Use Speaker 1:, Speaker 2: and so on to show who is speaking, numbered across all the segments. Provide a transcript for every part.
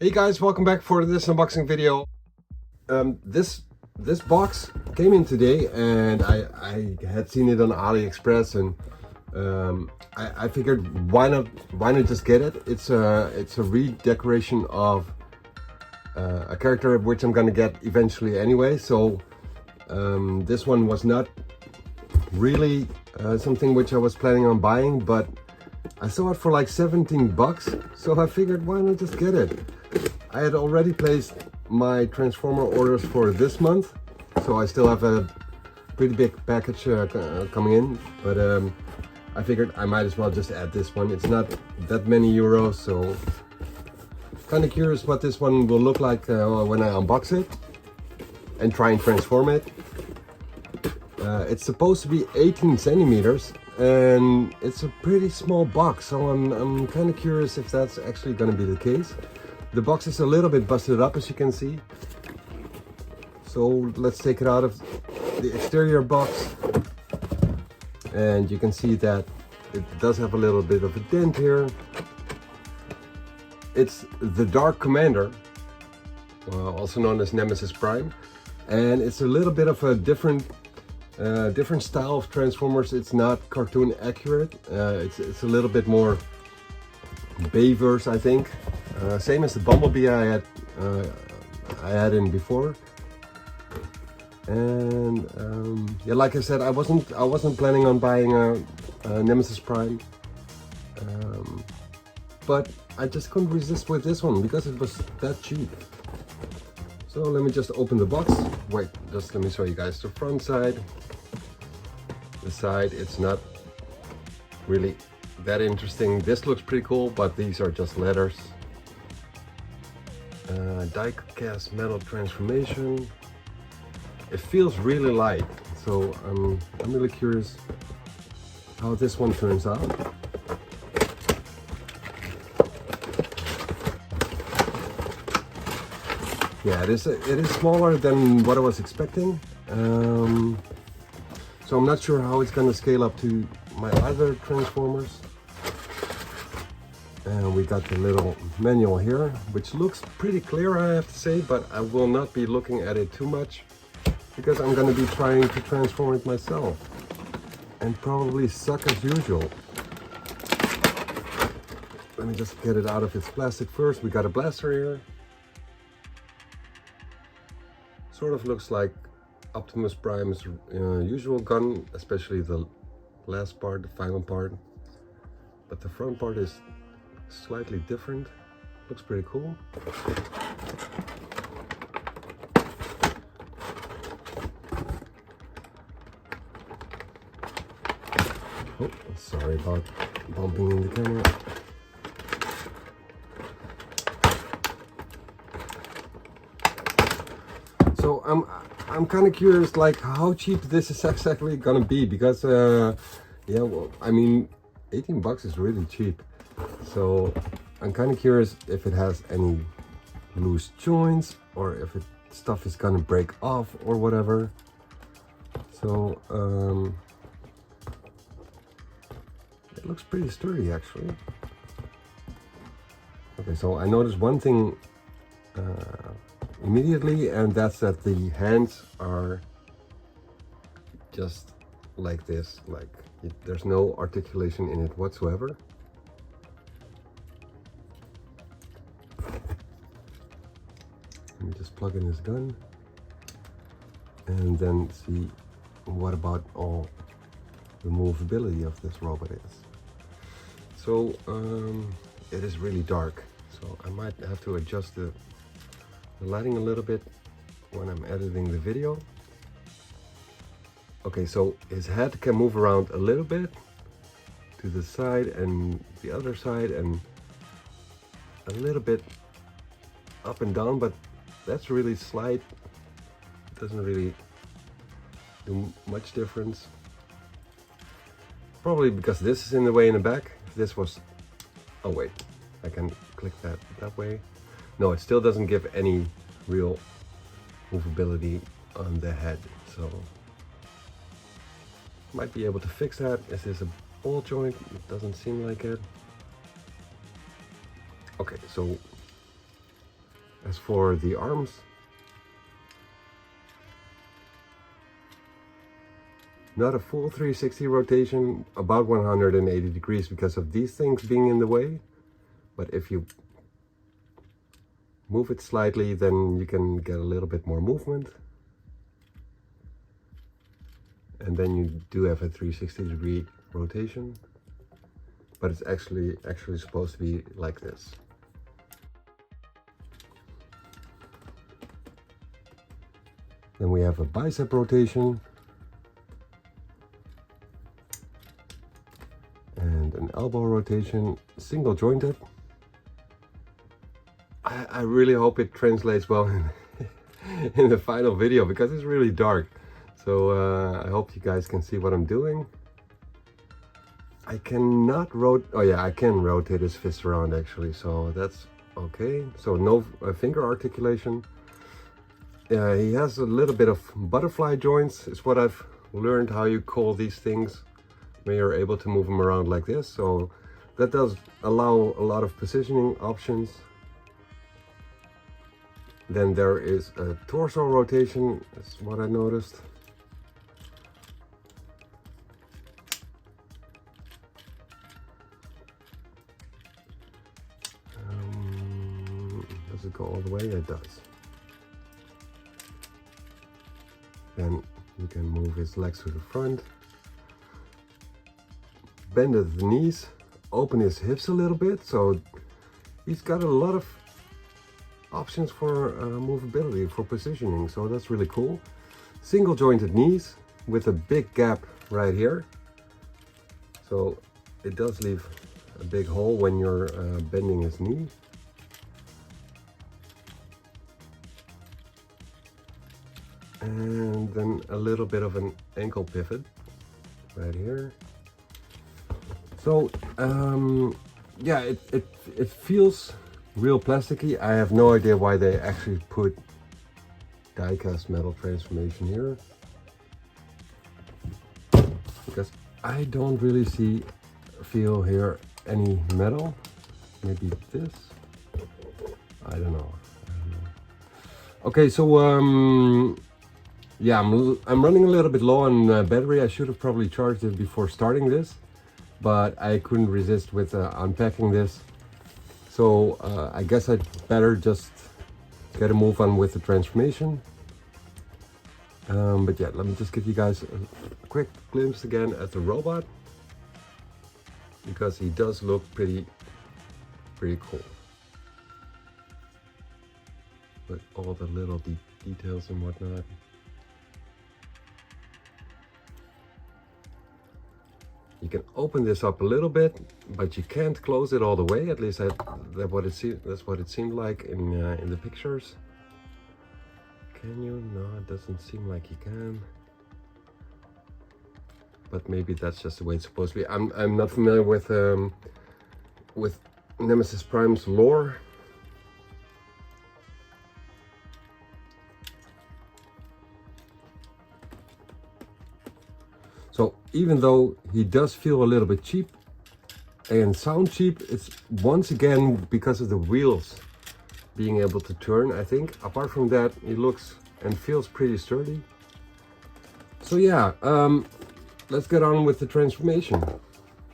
Speaker 1: Hey guys, welcome back for this unboxing video. This box came in today, and I had seen it on AliExpress, and I figured why not just get it. It's a redecoration of a character which I'm gonna get eventually anyway. So this one was not really something which I was planning on buying, but I saw it for like 17 bucks, so I figured why not just get it. I had already placed my Transformer orders for this month, so I still have a pretty big package coming in, but I figured I might as well just add this one. It's not that many euros, so kind of curious what this one will look like when I unbox it and try and transform it. It's supposed to be 18 centimeters, and it's a pretty small box, so I'm kind of curious if that's actually going to be the case. The box is a little bit busted up, as you can see. So let's take it out of the exterior box. And you can see that it does have a little bit of a dent here. It's the Dark Commander, also known as Nemesis Prime. And it's a little bit of a different style of Transformers. It's not cartoon accurate. It's a little bit more Bayverse, I think. Same as the Bumblebee I had in before, and yeah, like I said, I wasn't planning on buying a Nemesis Prime, but I just couldn't resist with this one because it was that cheap. So let me just open the box. Wait, just let me show you guys the front side. The side, it's not really that interesting. This looks pretty cool, but these are just letters. Die-cast metal transformation. It feels really light, so I'm really curious how this one turns out. Yeah, it is smaller than what I was expecting, so I'm not sure how it's going to scale up to my other Transformers. And we got the little manual here, which looks pretty clear, I have to say, but I will not be looking at it too much because I'm going to be trying to transform it myself and probably suck as usual. Let me just get it out of its plastic first. We got a blaster here. Sort of looks like Optimus Prime's usual gun, especially the last part, the final part. But the front part is slightly different. Looks pretty cool. Oh, sorry about bumping in the camera. So I'm kind of curious, like how cheap this is exactly gonna be, because yeah, well, I mean, 18 bucks is really cheap. So I'm kind of curious if it has any loose joints or if stuff is gonna break off or whatever. So it looks pretty sturdy actually. Okay, so I noticed one thing immediately, and that's that the hands are just like this, like there's no articulation in it whatsoever. Let me just plug in this gun and then see what about all the movability of this robot is. So it is really dark, so I might have to adjust the lighting a little bit when I'm editing the video. Okay, so his head can move around a little bit to the side and the other side and a little bit up and down, but that's really slight. Doesn't really do much difference. Probably because this is in the way in the back. If this was, oh wait, I can click that way. No, it still doesn't give any real movability on the head, so might be able to fix that. Is this a ball joint? It doesn't seem like it. Okay, so as for the arms, not a full 360 rotation, about 180 degrees because of these things being in the way. But if you move it slightly, then you can get a little bit more movement. And then you do have a 360 degree rotation, but it's actually supposed to be like this. Then we have a bicep rotation and an elbow rotation, single jointed. I really hope it translates well in the final video because it's really dark. So I hope you guys can see what I'm doing. I cannot I can rotate his fist around actually, so that's okay. So no finger articulation. He has a little bit of butterfly joints, is what I've learned how you call these things when you're able to move them around like this. So that does allow a lot of positioning options. Then there is a torso rotation, that's what I noticed. Does it go all the way? It does. Then you can move his legs to the front. Bend at the knees, open his hips a little bit, so he's got a lot of options for movability, for positioning, so that's really cool. Single jointed knees with a big gap right here, so it does leave a big hole when you're bending his knee. And then a little bit of an ankle pivot right here. So yeah, it feels real plasticky. I have no idea why they actually put die-cast metal transformation here, because I don't really feel here any metal. Maybe this, I don't know. Okay, so yeah, I'm running a little bit low on battery. I should have probably charged it before starting this, but I couldn't resist with unpacking this. So I guess I'd better just get a move on with the transformation. But yeah, let me just give you guys a quick glimpse again at the robot, because he does look pretty cool with all the little details and whatnot. You can open this up a little bit, but you can't close it all the way. At least that's what it seemed like in the pictures. Can you? No, it doesn't seem like you can. But maybe that's just the way it's supposed to be. I'm not familiar with Nemesis Prime's lore. So even though he does feel a little bit cheap and sound cheap, it's once again because of the wheels being able to turn, I think. Apart from that, he looks and feels pretty sturdy. So yeah, let's get on with the transformation.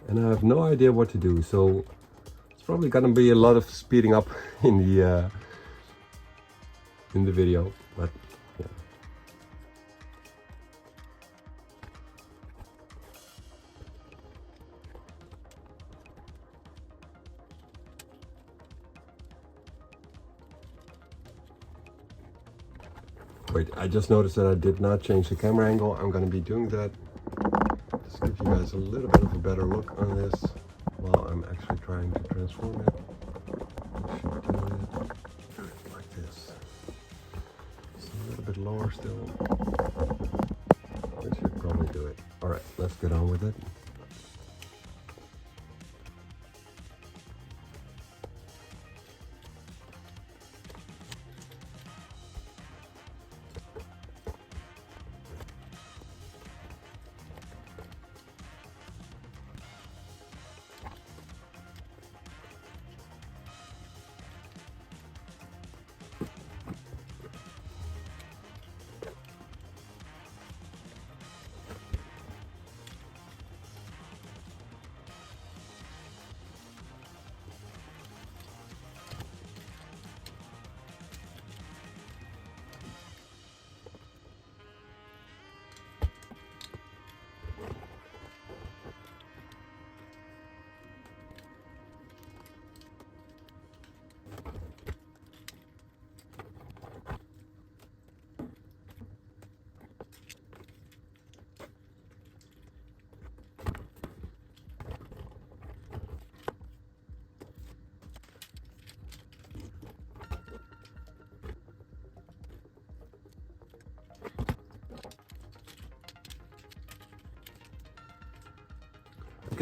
Speaker 1: And I have no idea what to do, so it's probably gonna be a lot of speeding up in the video, but yeah. Wait, I just noticed that I did not change the camera angle. I'm going to be doing that. Just give you guys a little bit of a better look on this while I'm actually trying to transform it. I should do it like this. It's a little bit lower still. I should probably do it. Alright, let's get on with it.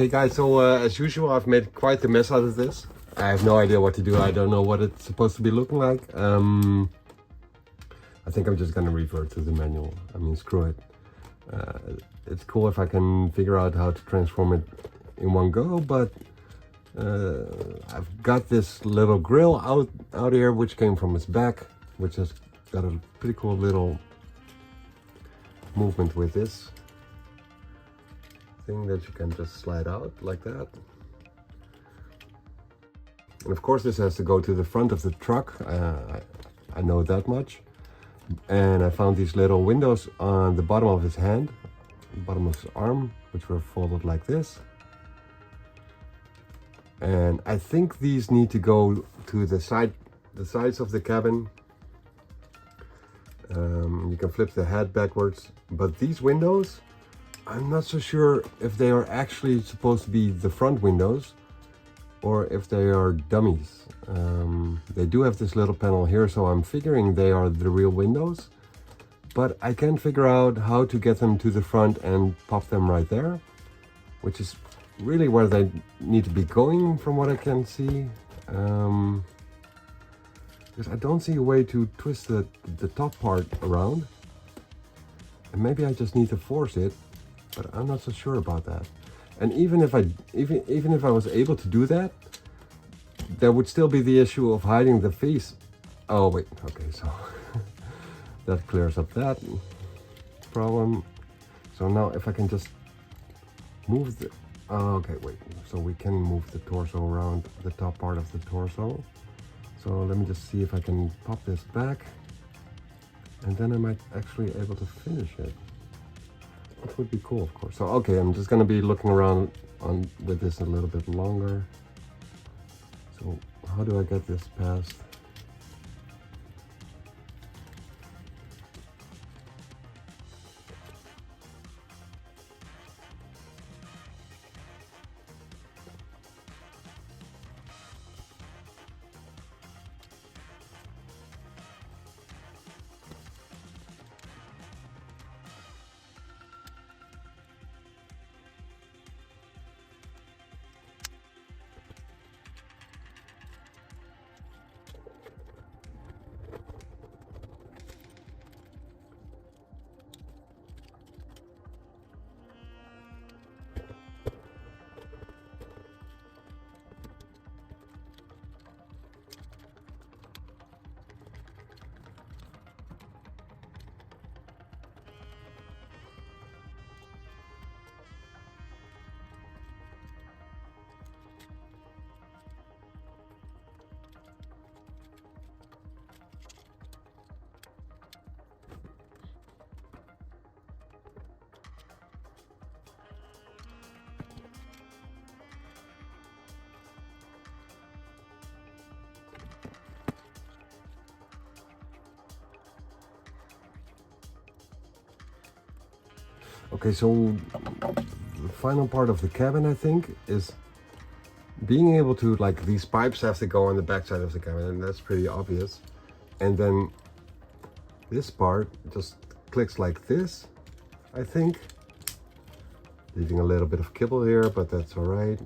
Speaker 1: Okay guys, so as usual I've made quite the mess out of this. I have no idea what to do. I don't know what it's supposed to be looking like. I think I'm just gonna revert to the manual. I mean, screw it. It's cool if I can figure out how to transform it in one go, but I've got this little grill out here which came from its back, which has got a pretty cool little movement with this thing that you can just slide out like that. And of course this has to go to the front of the truck. I know that much. And I found these little windows on the bottom of his hand, bottom of his arm, which were folded like this. And I think these need to go to the sides of the cabin. You can flip the head backwards, but these windows, I'm not so sure if they are actually supposed to be the front windows or if they are dummies. They do have this little panel here, so I'm figuring they are the real windows, but I can't figure out how to get them to the front and pop them right there, which is really where they need to be going from what I can see. Because I don't see a way to twist the top part around, and maybe I just need to force it, but I'm not so sure about that. And even if I was able to do that, there would still be the issue of hiding the face. Oh wait, okay, so that clears up that problem. So now if I can just move the, oh, okay, wait, so we can move the torso around, the top part of the torso. So let me just see if I can pop this back, and then I might actually able to finish it. That would be cool, of course. So okay, I'm just gonna be looking around with this a little bit longer. So how do I get this past? Okay, so the final part of the cabin, I think, is being able to, like, these pipes have to go on the back side of the cabin, and that's pretty obvious. And then this part just clicks like this, I think. Leaving a little bit of kibble here, but that's all right.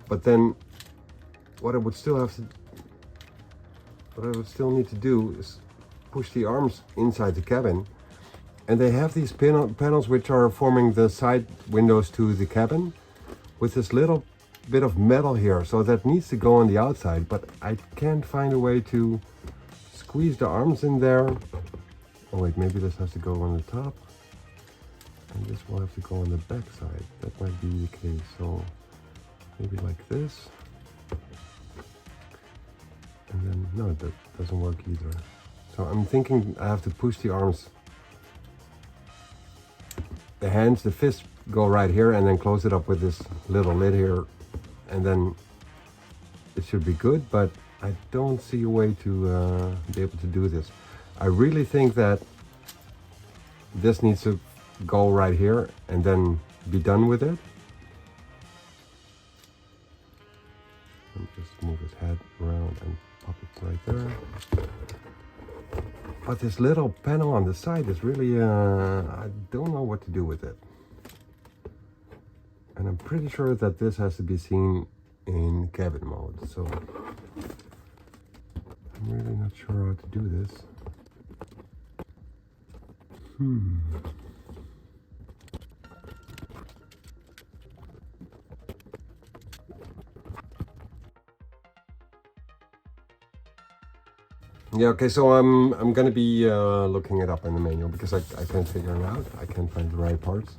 Speaker 1: But then what I would still need to do is push the arms inside the cabin. And they have these panels which are forming the side windows to the cabin with this little bit of metal here. So that needs to go on the outside, but I can't find a way to squeeze the arms in there. Oh wait, maybe this has to go on the top. And this will have to go on the back side. That might be the case. So maybe like this. And then, no, that doesn't work either. So I'm thinking I have to push the arms. The hands, the fists go right here, and then close it up with this little lid here, and then it should be good, but I don't see a way to be able to do this. I really think that this needs to go right here and then be done with it. And just move his head around and pop it right there. But this little panel on the side is really, I don't know what to do with it. And And I'm pretty sure that this has to be seen in cabin mode, so I'm really not sure how to do this. Yeah, okay, so I'm gonna be looking it up in the manual because I can't figure it out. I can't find the right parts.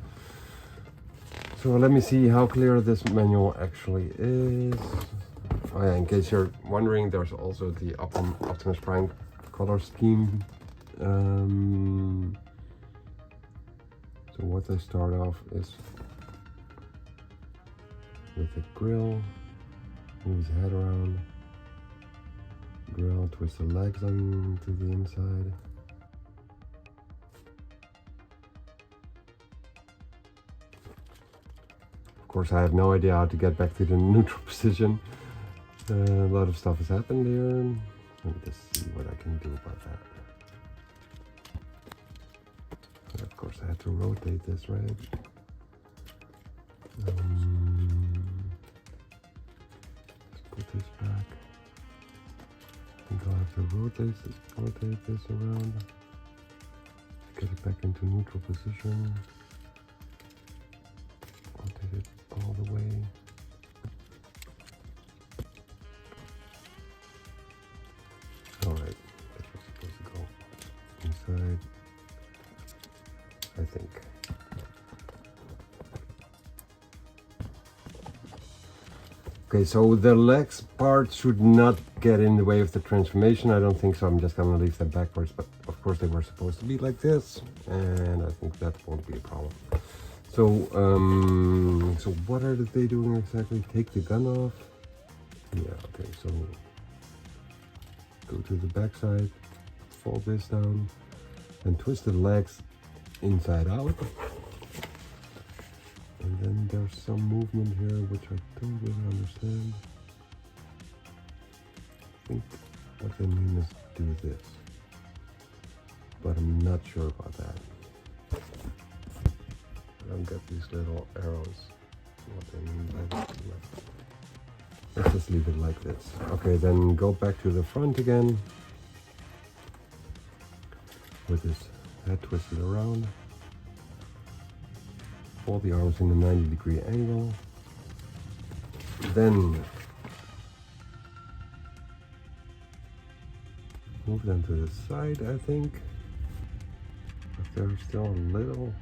Speaker 1: So let me see how clear this manual actually is. Oh yeah, in case you're wondering, there's also the Optimus Prime color scheme. So what they start off is with a grill, move his head around, grill, twist the legs on to the inside. Of course, I have no idea how to get back to the neutral position. A lot of stuff has happened here. Let me just see what I can do about that. Of course, I had to rotate this, right? Let's put this back. I think I'll have to rotate this around. Get it back into neutral position. Rotate it all the way. Alright, that was supposed to go inside, I think. Okay, so the legs part should not get in the way of the transformation. I don't think so. I'm just gonna leave them backwards, but of course they were supposed to be like this, and I think that won't be a problem. So, so what are they doing exactly? Take the gun off. Yeah, okay, so go to the back side, fold this down, and twist the legs inside out. And then there's some movement here which I don't really understand. I think what they mean is do this, but I'm not sure about that. I don't get these little arrows, what they mean by that. Let's just leave it like this. Okay, then go back to the front again with this head twisted around. Fold the arms in a 90-degree angle. Then move them to the side, I think. But there's still these little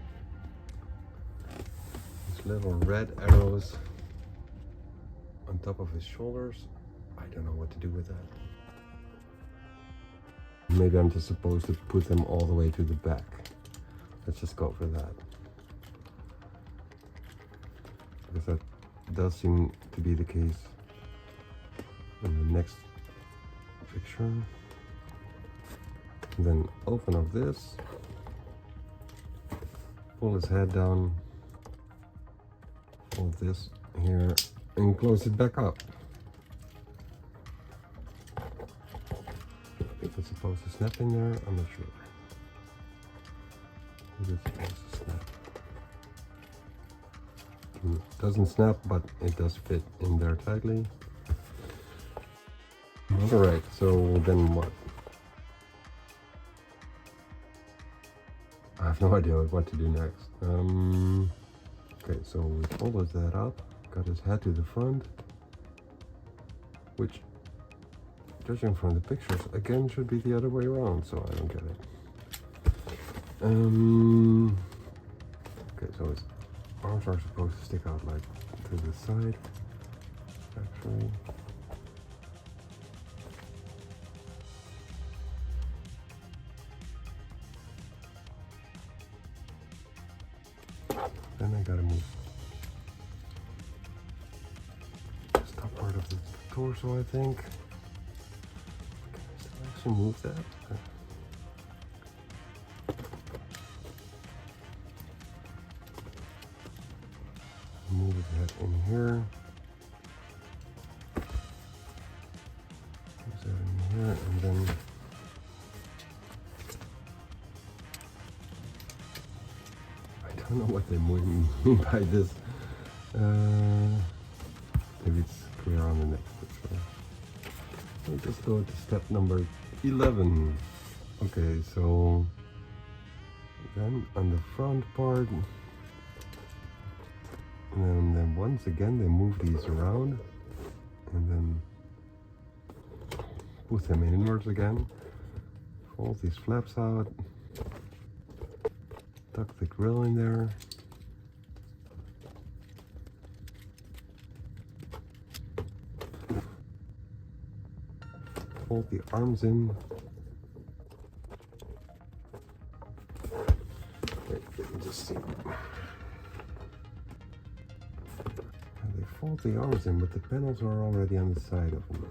Speaker 1: red arrows on top of his shoulders. I don't know what to do with that. Maybe I'm just supposed to put them all the way to the back. Let's just go for that. Because that does seem to be the case in the next picture. And then open up this, pull his head down, pull this here, and close it back up. If it's supposed to snap in there, I'm not sure. Is it supposed to snap? It doesn't snap, but it does fit in there tightly. Alright, so then what? I have no idea what to do next. Okay, so we folded that up, got his head to the front, which, judging from the pictures, again should be the other way around, so I don't get it. Okay, so his arms are supposed to stick out like to the side, actually. Then I gotta move this top part of the torso, I think. Can I still actually move that? Move that in here. Move that in here, and then I don't know what they mean by this Maybe it's clear on the next picture. We'll just go to step number 11. Okay, so then on the front part, and then once again they move these around and then push them inwards again. Fold these flaps out, tuck the grill in there. Fold the arms in. Wait, let me just see. They fold the arms in, but the panels are already on the side of them.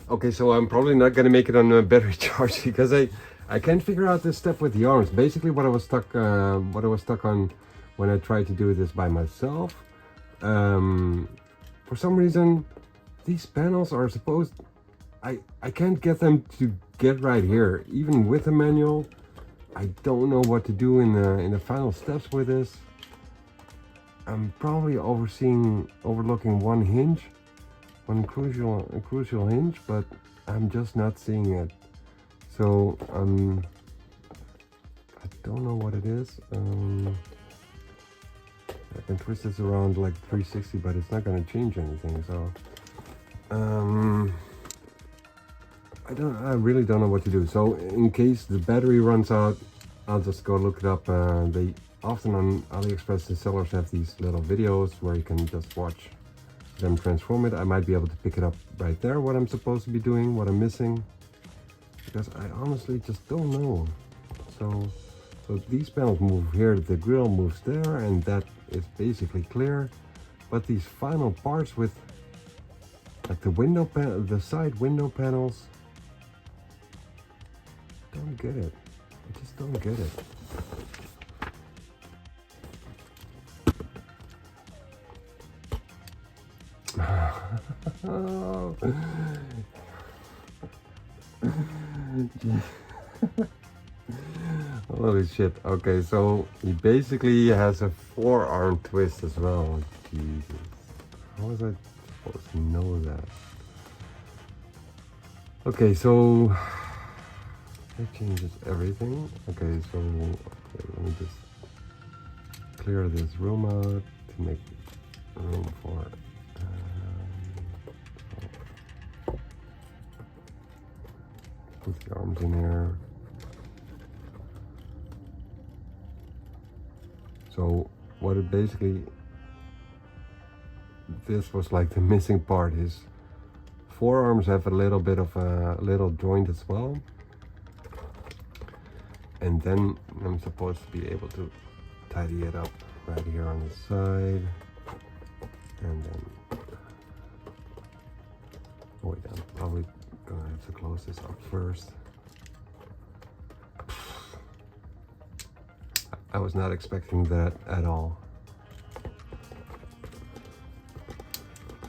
Speaker 1: Okay, so I'm probably not gonna make it on a battery charge because I can't figure out this step with the arms. Basically, what I was stuck on when I tried to do this by myself. For some reason, these panels are supposed. I can't get them to get right here, even with the manual. I don't know what to do in the final steps with this. I'm probably overlooking one hinge. One crucial hinge, but I'm just not seeing it. So I don't know what it is. I can twist this around like 360, but it's not going to change anything. So I really don't know what to do. So in case the battery runs out, I'll just go look it up. They often on AliExpress, the sellers have these little videos where you can just watch them transform it. I might be able to pick it up right there, what I'm supposed to be doing, what I'm missing, because I honestly just don't know. So these panels move here, the grill moves there, and that is basically clear. But these final parts with like the side window panels, don't get it. I just don't get it. Holy shit. Okay, so he basically has a forearm twist as well. Jesus. How was I supposed to know that? Okay, so that changes everything. Okay, so let me just clear this room out to make room for put the arms in here. So what it basically, this was like the missing part. His forearms have a little bit of a little joint as well. And then I'm supposed to be able to tidy it up right here on the side. And then, oh wait, I'm probably gonna have to close this up first. I was not expecting that at all.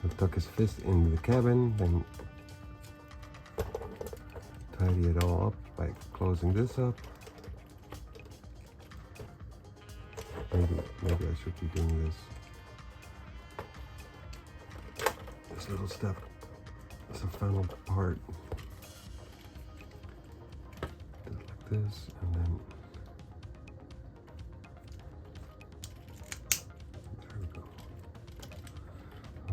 Speaker 1: He tuck his fist into the cabin, then tidy it all up by closing this up. Maybe I should be doing this little step as a final part. Do it like this, and then there we go.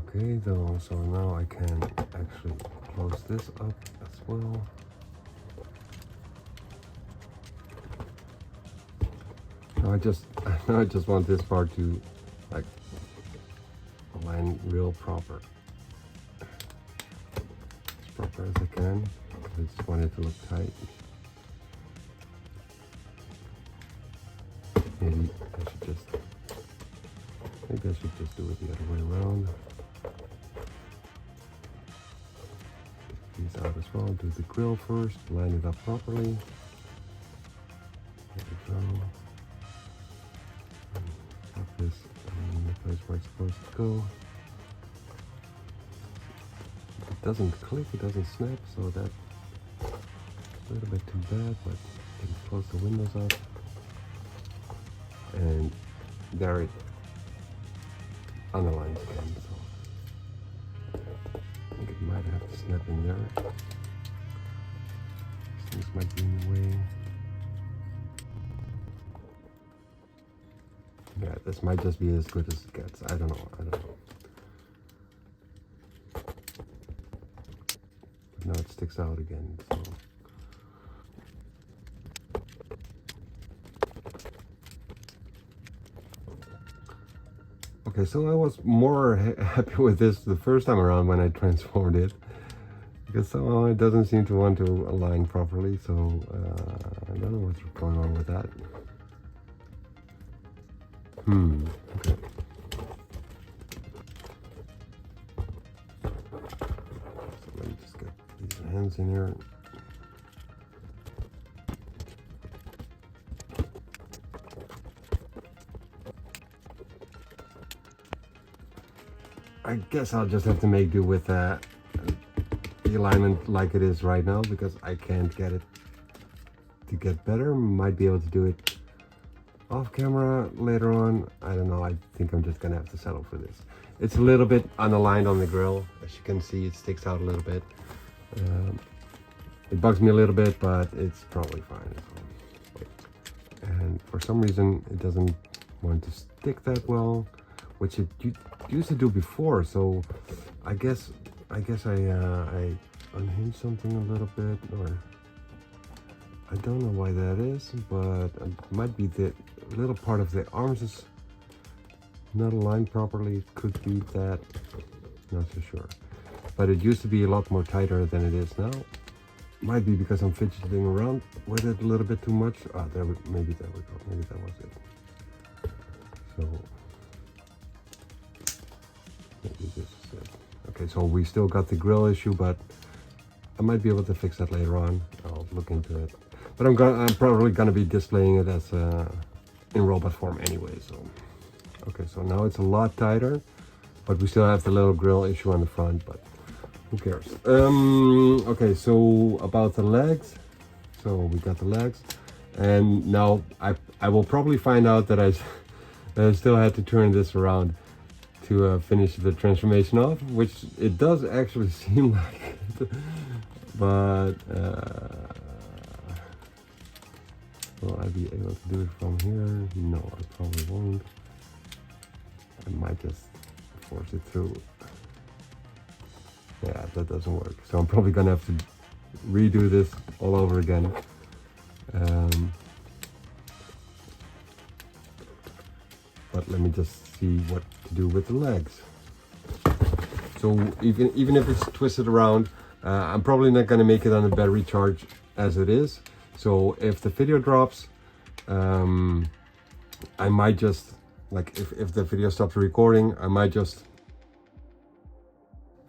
Speaker 1: Okay, though, so now I can actually close this up as well. I just want this part to like align real proper, as proper as I can. I just want it to look tight. Maybe I should just do it the other way around. this out as well. Do the grill first, line it up properly. There we go. Put this in the place where it's supposed to go. It doesn't click, it doesn't snap, so that's a little bit too bad, but you can close the windows up. And there it underlines again, so I think it might have to snap in there. Things might be in the way. Yeah, this might just be as good as it gets. I don't know. But now it sticks out again, so. Okay, so I was more happy with this the first time around when I transformed it, because somehow it doesn't seem to want to align properly, so I don't know what's going on with that. Okay. So let me just get these hands in here. I guess I'll just have to make do with the alignment like it is right now, because I can't get it to get better. Might be able to do it off camera later on. I don't know. I think I'm just gonna have to settle for this. It's a little bit unaligned on the grill. As you can see, it sticks out a little bit. It bugs me a little bit, but it's probably fine. And for some reason, it doesn't want to stick that well, which it used to do before. So I guess I unhinged something a little bit, or I don't know why that is, but it might be the little part of the arms is not aligned properly. It could be that, not so sure. But it used to be a lot more tighter than it is now. Might be because I'm fidgeting around with it a little bit too much. Ah, maybe there we go. Maybe that was it. So maybe this is it. Okay, so we still got the grill issue, but I might be able to fix that later on. I'll look into it. But I'm probably gonna be displaying it as in robot form anyway. So okay, so now it's a lot tighter, but we still have the little grill issue on the front. But who cares? Okay, so about the legs. So we got the legs, and now I will probably find out that I still had to turn this around to finish the transformation off, which it does actually seem like it. But will I be able to do it from here? No, I probably won't. I might just force it through. Yeah, that doesn't work. So I'm probably gonna have to redo this all over again. But let me just see what to do with the legs. So even if it's twisted around, I'm probably not gonna make it on the battery charge as it is. So if the video drops, I might just, like if the video stops recording, I might just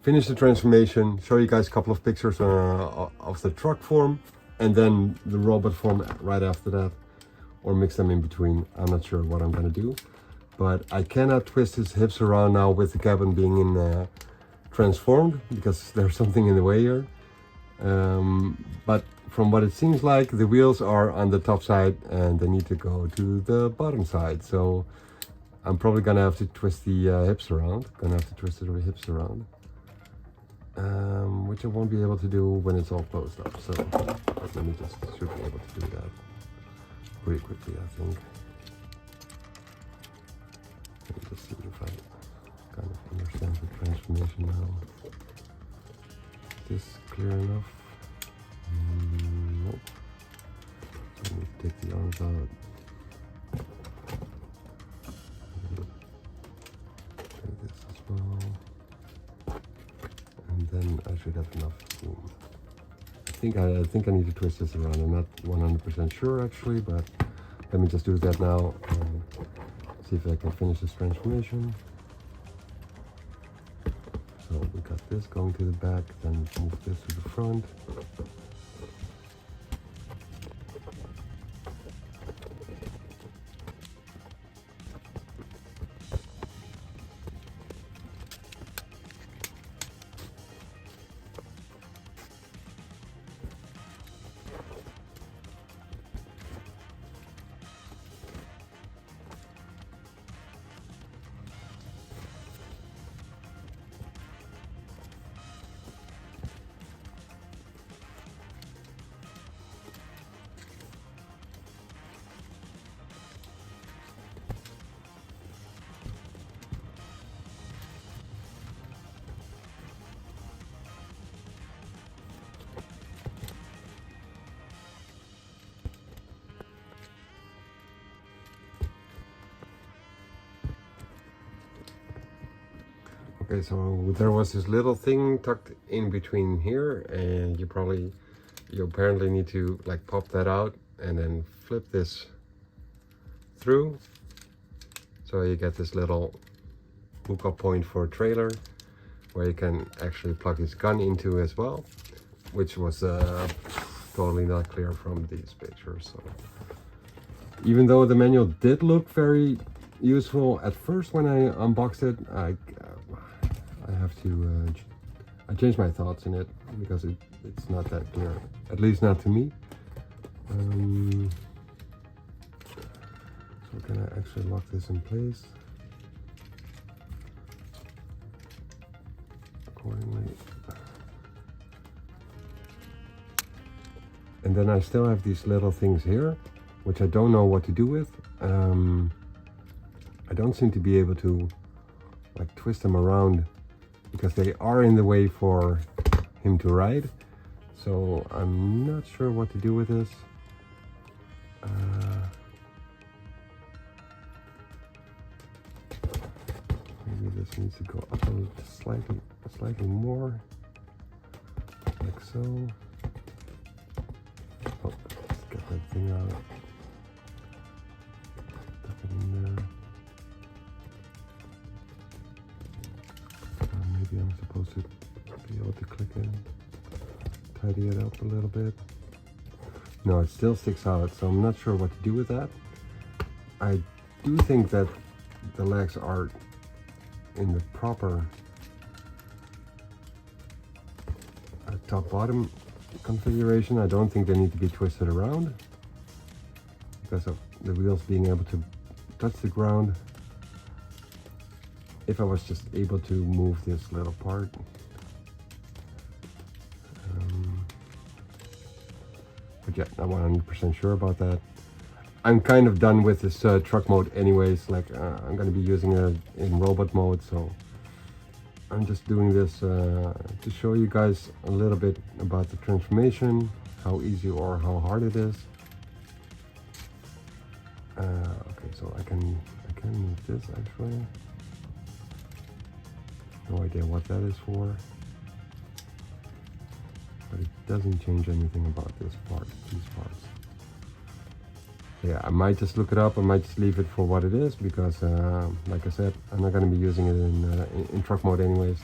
Speaker 1: finish the transformation, show you guys a couple of pictures of the truck form, and then the robot form right after that, or mix them in between. I'm not sure what I'm gonna do, but I cannot twist his hips around now with the cabin being in transformed, because there's something in the way here. But from what it seems like, the wheels are on the top side and they need to go to the bottom side. So I'm probably gonna have to twist the hips around, which I won't be able to do when it's all closed up. So let me just, should be able to do that pretty quickly, I think. Let me just see if I kind of understand the transformation now. Is this clear enough? Nope. So I need to take the arms out. Do this as well. And then I should have enough room. I think I need to twist this around. I'm not 100% sure actually, but let me just do that now and see if I can finish this transformation. So So we got this going to the back, then move this to the front. Okay, so there was this little thing tucked in between here, and you apparently need to like pop that out and then flip this through, so you get this little hookup point for a trailer where you can actually plug his gun into as well, which was totally not clear from these pictures. So even though the manual did look very useful at first when I unboxed it, I changed my thoughts in it because it's not that clear, at least not to me. So can I actually lock this in place accordingly? And then I still have these little things here, which I don't know what to do with. I don't seem to be able to like twist them around, because they are in the way for him to ride. So I'm not sure what to do with this. Maybe this needs to go up slightly more, like so. Oh, let's get that thing out. Tuck it in there. Maybe I'm supposed to be able to click in, tidy it up a little bit. No, it still sticks out, so I'm not sure what to do with that. I do think that the legs are in the proper top-bottom configuration. I don't think they need to be twisted around because of the wheels being able to touch the ground. If I was just able to move this little part. But yeah, not 100% sure about that. I'm kind of done with this truck mode anyways. Like I'm going to be using it in robot mode, so I'm just doing this to show you guys a little bit about the transformation, how easy or how hard it is. Okay, so I can move this actually. No idea what that is for, but it doesn't change anything about these parts. Yeah, I might just look it up. I might just leave it for what it is because, like I said, I'm not going to be using it in truck mode anyways.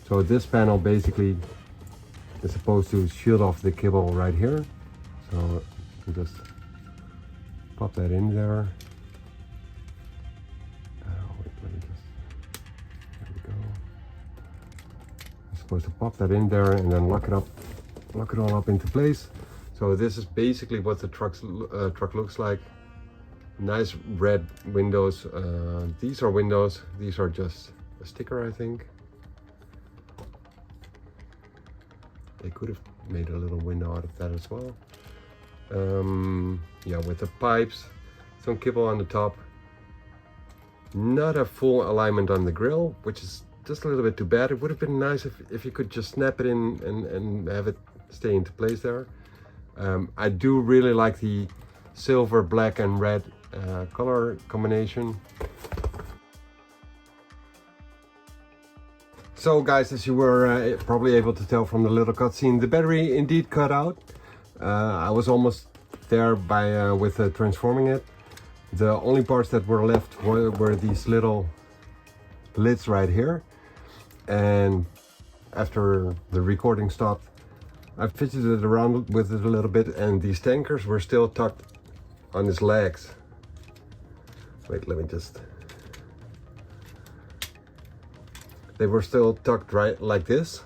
Speaker 1: So this panel basically is supposed to shield off the kibble right here. So you just pop that in there. Supposed to pop that in there and then lock it all up into place. So this is basically what the truck looks like. Nice red windows. These are windows. These are just a sticker, I think. They could have made a little window out of that as well. Yeah, with the pipes, some kibble on the top. Not a full alignment on the grill, which is just a little bit too bad. It would have been nice if you could just snap it in and have it stay into place there. I do really like the silver, black and red color combination. So guys, as you were probably able to tell from the little cutscene, the battery indeed cut out. I was almost there with transforming it. The only parts that were left were these little lids right here. And after the recording stopped. I fidgeted around with it a little bit, and these tankers were still tucked on his legs. Wait, let me just... They were still tucked right like this.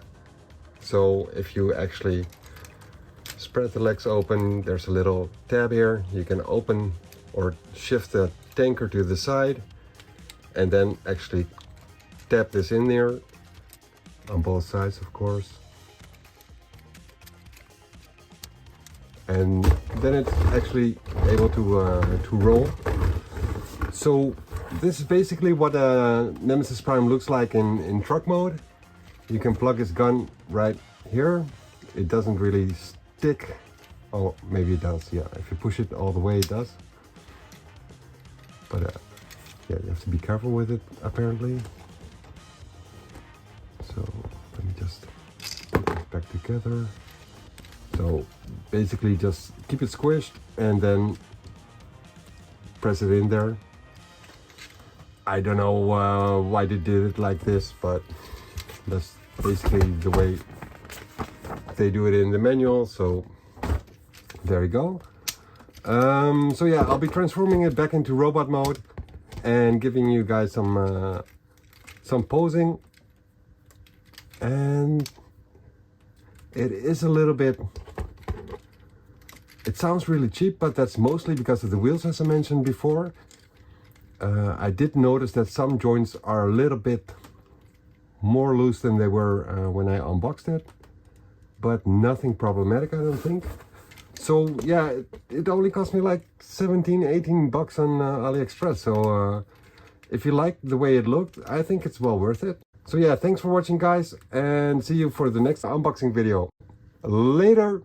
Speaker 1: So if you actually spread the legs open, there's a little tab here. You can open or shift the tanker to the side and then actually tap this in there on both sides, of course. And then it's actually able to roll. So this is basically what a Nemesis Prime looks like in truck mode. You can plug his gun right here. It doesn't really stick. Oh, maybe it does. Yeah, if you push it all the way, it does. But yeah, you have to be careful with it, apparently. So let me just put this back together. So basically just keep it squished and then press it in there. I don't know why they did it like this, but that's basically the way they do it in the manual. So there you go. So yeah, I'll be transforming it back into robot mode and giving you guys some posing. And it is a little bit, it sounds really cheap, but that's mostly because of the wheels, as I mentioned before. I did notice that some joints are a little bit more loose than they were when I unboxed it, but nothing problematic, I don't think. So yeah, it only cost me like 17-18 bucks on AliExpress. So if you like the way it looked, I think it's well worth it. So yeah, thanks for watching, guys, and see you for the next unboxing video. Later!